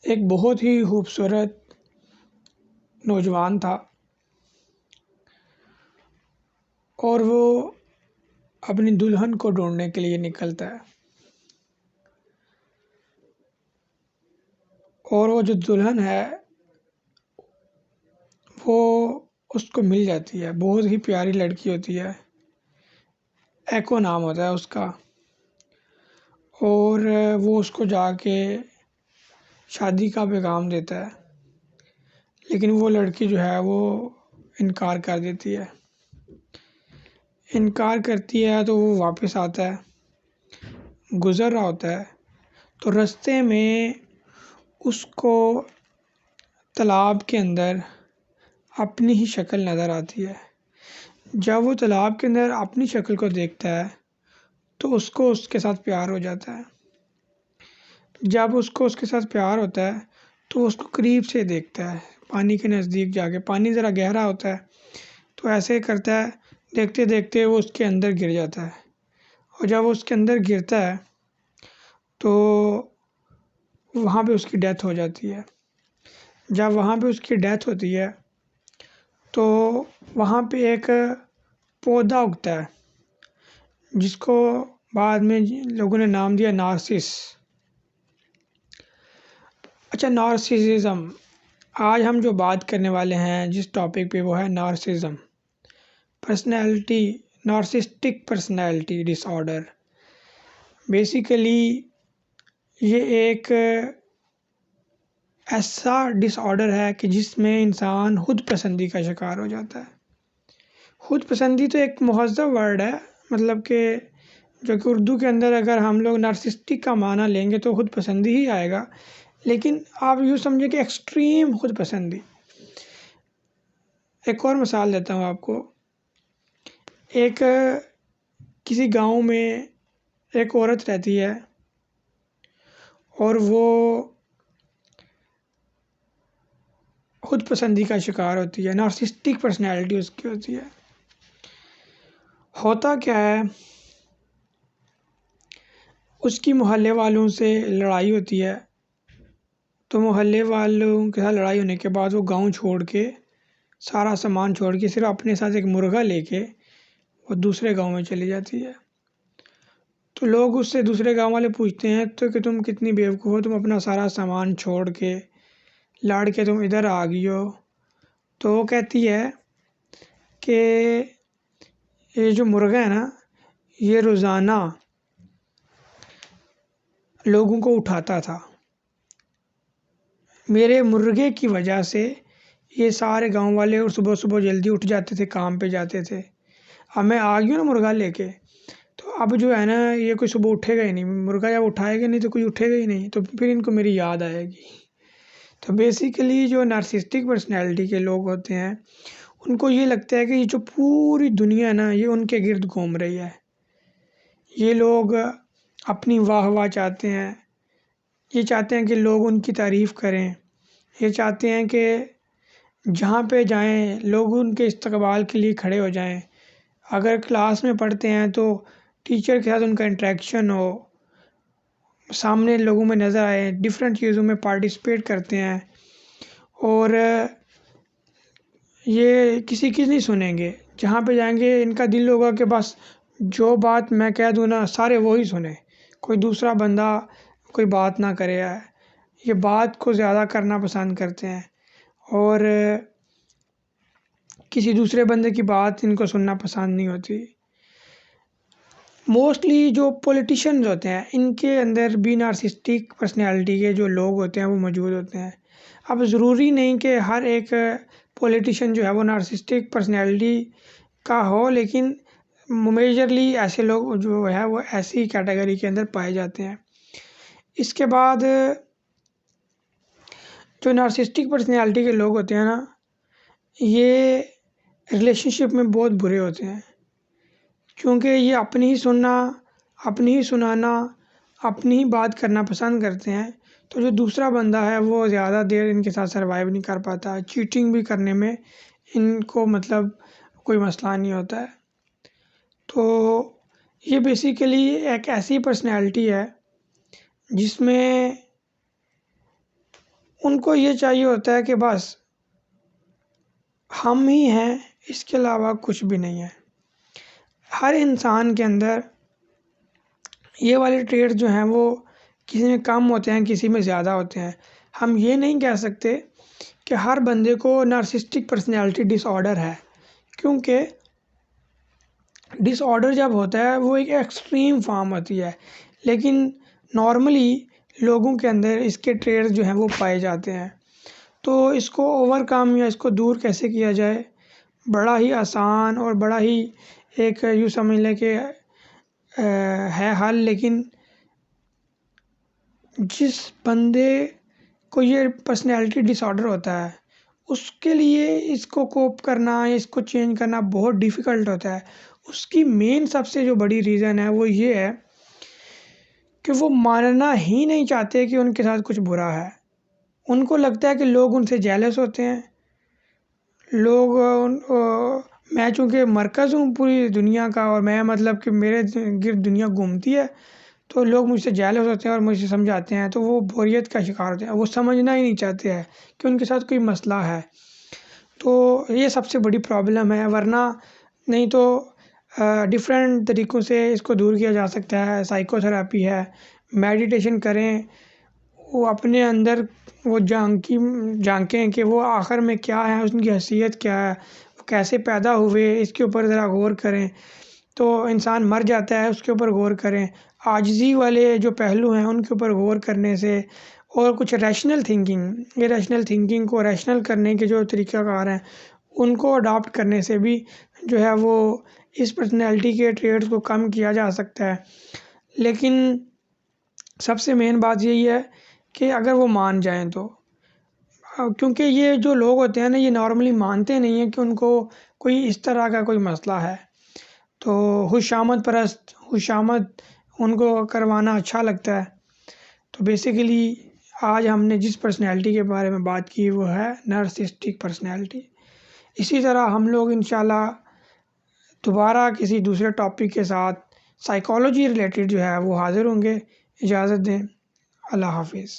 ایک بہت ہی خوبصورت نوجوان تھا اور وہ اپنی دلہن کو ڈھونڈنے کے لیے نکلتا ہے، اور وہ جو دلہن ہے وہ اس کو مل جاتی ہے۔ بہت ہی پیاری لڑکی ہوتی ہے، ایکو نام ہوتا ہے اس کا، اور وہ اس کو جا کے شادی کا پیغام دیتا ہے، لیکن وہ لڑکی جو ہے وہ انکار کر دیتی ہے۔ انکار کرتی ہے تو وہ واپس آتا ہے، گزر رہا ہوتا ہے تو رستے میں اس کو تالاب کے اندر اپنی ہی شکل نظر آتی ہے۔ جب وہ تالاب کے اندر اپنی شکل کو دیکھتا ہے تو اس کو اس کے ساتھ پیار ہو جاتا ہے۔ جب اس کو اس کے ساتھ پیار ہوتا ہے تو وہ اس کو قریب سے دیکھتا ہے، پانی کے نزدیک جا کے۔ پانی ذرا گہرا ہوتا ہے تو ایسے کرتا ہے، دیکھتے دیکھتے وہ اس کے اندر گر جاتا ہے، اور جب وہ اس کے اندر گرتا ہے تو وہاں پہ اس کی ڈیتھ ہو جاتی ہے۔ جب وہاں پہ اس کی ڈیتھ ہوتی ہے تو وہاں پہ ایک پودا اگتا ہے جس کو بعد میں لوگوں نے نام دیا نارسس۔ اچھا، نارسسزم، آج ہم جو بات کرنے والے ہیں جس ٹاپک پہ وہ ہے نارسسزم، پرسنالٹی، نارسسٹک پرسنالٹی ڈس آرڈر۔ بیسیکلی یہ ایک ایسا ڈس آرڈر ہے کہ جس میں انسان خود پسندی کا شکار ہو جاتا ہے۔ خود پسندی تو ایک مہذب ورڈ ہے، مطلب کہ جو کہ اردو کے اندر اگر ہم لوگ نارسسٹک کا معنی لیں گے تو خود پسندی ہی آئے گا، لیکن آپ یوں سمجھیں کہ ایکسٹریم خود پسندی۔ ایک اور مثال دیتا ہوں آپ کو۔ ایک کسی گاؤں میں ایک عورت رہتی ہے اور وہ خود پسندی کا شکار ہوتی ہے، نارسسٹک پرسنالٹی اس کی ہوتی ہے۔ ہوتا کیا ہے، اس کی محلے والوں سے لڑائی ہوتی ہے، تو محلے والوں کے ساتھ لڑائی ہونے کے بعد وہ گاؤں چھوڑ کے، سارا سامان چھوڑ کے، صرف اپنے ساتھ ایک مرغا لے کے وہ دوسرے گاؤں میں چلی جاتی ہے۔ تو لوگ اس سے، دوسرے گاؤں والے پوچھتے ہیں تو کہ تم کتنی بیوقوف ہو، تم اپنا سارا سامان چھوڑ کے لڑ کے تم ادھر آ گئی ہو۔ تو وہ کہتی ہے کہ یہ جو مرغا ہے نا، یہ روزانہ لوگوں کو اٹھاتا تھا، میرے مرغے کی وجہ سے یہ سارے گاؤں والے اور صبح صبح جلدی اٹھ جاتے تھے، کام پہ جاتے تھے۔ اب میں آ گئی ہوں نا مرغا لے کے، تو اب جو ہے نا یہ کوئی صبح اٹھے گا ہی نہیں، مرغا جب اٹھائے گا نہیں تو کوئی اٹھے گا ہی نہیں، تو پھر ان کو میری یاد آئے گی۔ تو بیسیکلی جو نارسسٹک پرسنالٹی کے لوگ ہوتے ہیں ان کو یہ لگتا ہے کہ یہ جو پوری دنیا ہے نا یہ ان کے گرد گھوم رہی ہے۔ یہ لوگ اپنی واہ واہ چاہتے ہیں، یہ چاہتے ہیں کہ لوگ ان کی تعریف کریں، یہ چاہتے ہیں کہ جہاں پہ جائیں لوگ ان کے استقبال کے لیے کھڑے ہو جائیں۔ اگر کلاس میں پڑھتے ہیں تو ٹیچر کے ساتھ ان کا انٹریکشن ہو، سامنے لوگوں میں نظر آئے، ڈفرینٹ چیزوں میں پارٹیسپیٹ کرتے ہیں، اور یہ کسی کی نہیں سنیں گے۔ جہاں پہ جائیں گے ان کا دل ہوگا کہ بس جو بات میں کہہ دوں نا سارے وہی سنیں، کوئی دوسرا بندہ کوئی بات نہ کرے۔ یہ بات کو زیادہ کرنا پسند کرتے ہیں اور کسی دوسرے بندے کی بات ان کو سننا پسند نہیں ہوتی۔ موسٹلی جو پولیٹیشنز ہوتے ہیں ان کے اندر بھی نارسسٹک پرسنالٹی کے جو لوگ ہوتے ہیں وہ موجود ہوتے ہیں۔ اب ضروری نہیں کہ ہر ایک پولیٹیشین جو ہے وہ نارسسٹک پرسنالٹی کا ہو، لیکن میجرلی ایسے لوگ جو ہے وہ ایسی کیٹیگری کے اندر پائے جاتے ہیں۔ اس کے بعد جو نارسسٹک پرسنالٹی کے لوگ ہوتے ہیں نا، یہ ریلیشن شپ میں بہت برے ہوتے ہیں، کیونکہ یہ اپنی ہی سننا، اپنی ہی سنانا، اپنی ہی بات کرنا پسند کرتے ہیں۔ تو جو دوسرا بندہ ہے وہ زیادہ دیر ان کے ساتھ سروائیو نہیں کر پاتا، چیٹنگ بھی کرنے میں ان کو مطلب کوئی مسئلہ نہیں ہوتا ہے۔ تو یہ بیسیکلی ایک ایسی پرسنالٹی ہے جس میں ان کو یہ چاہیے ہوتا ہے کہ بس ہم ہی ہیں، اس کے علاوہ کچھ بھی نہیں ہے۔ ہر انسان کے اندر یہ والے ٹریٹ جو ہیں وہ کسی میں کم ہوتے ہیں، کسی میں زیادہ ہوتے ہیں۔ ہم یہ نہیں کہہ سکتے کہ ہر بندے کو نارسسٹک پرسنالٹی ڈس آرڈر ہے، کیونکہ ڈس آرڈر جب ہوتا ہے وہ ایک ایکسٹریم فارم ہوتی ہے، لیکن نارملی لوگوں کے اندر اس کے ٹریٹس جو ہیں وہ پائے جاتے ہیں۔ تو اس کو اوور کم یا اس کو دور کیسے کیا جائے؟ بڑا ہی آسان اور بڑا ہی ایک یوں سمجھ لیں کہ ہے حل، لیکن جس بندے کو یہ پرسنالٹی ڈس آرڈر ہوتا ہے اس کے لیے اس کو کوپ کرنا، اس کو چینج کرنا بہت ڈیفیکلٹ ہوتا ہے۔ اس کی مین سب سے جو بڑی ریزن ہے وہ یہ ہے کہ وہ ماننا ہی نہیں چاہتے کہ ان کے ساتھ کچھ برا ہے۔ ان کو لگتا ہے کہ لوگ ان سے جیلس ہوتے ہیں، لوگ میں چونکہ مرکز ہوں پوری دنیا کا، اور میں مطلب کہ میرے گرد دنیا گھومتی ہے، تو لوگ مجھ سے جیلس ہوتے ہیں اور مجھ سے سمجھاتے ہیں، تو وہ بوریت کا شکار ہوتے ہیں، وہ سمجھنا ہی نہیں چاہتے ہیں کہ ان کے ساتھ کوئی مسئلہ ہے۔ تو یہ سب سے بڑی پرابلم ہے، ورنہ نہیں تو ڈیفرنٹ طریقوں سے اس کو دور کیا جا سکتا ہے۔ سائیکو تھراپی ہے، میڈیٹیشن کریں، وہ اپنے اندر وہ جھانکیں کہ وہ آخر میں کیا ہے، اس کی حیثیت کیا ہے، وہ کیسے پیدا ہوئے، اس کے اوپر ذرا غور کریں۔ تو انسان مر جاتا ہے، اس کے اوپر غور کریں۔ عاجزی والے جو پہلو ہیں ان کے اوپر غور کرنے سے، اور کچھ ریشنل تھنکنگ، یہ ریشنل تھنکنگ کو ریشنل کرنے کے جو طریقہ کار ہیں ان کو اڈاپٹ کرنے سے بھی جو ہے وہ اس پرسنالٹی کے ٹریٹس کو کم کیا جا سکتا ہے۔ لیکن سب سے مین بات یہی ہے کہ اگر وہ مان جائیں تو، کیونکہ یہ جو لوگ ہوتے ہیں نا یہ نارملی مانتے نہیں ہیں کہ ان کو کوئی اس طرح کا کوئی مسئلہ ہے، تو خوشامد پرست، خوشامد ان کو کروانا اچھا لگتا ہے۔ تو بیسیکلی آج ہم نے جس پرسنالٹی کے بارے میں بات کی وہ ہے نارسسٹک پرسنالٹی۔ اسی طرح ہم لوگ انشاءاللہ دوبارہ کسی دوسرے ٹاپک کے ساتھ سائیکالوجی ریلیٹڈ جو ہے وہ حاضر ہوں گے۔ اجازت دیں، اللہ حافظ۔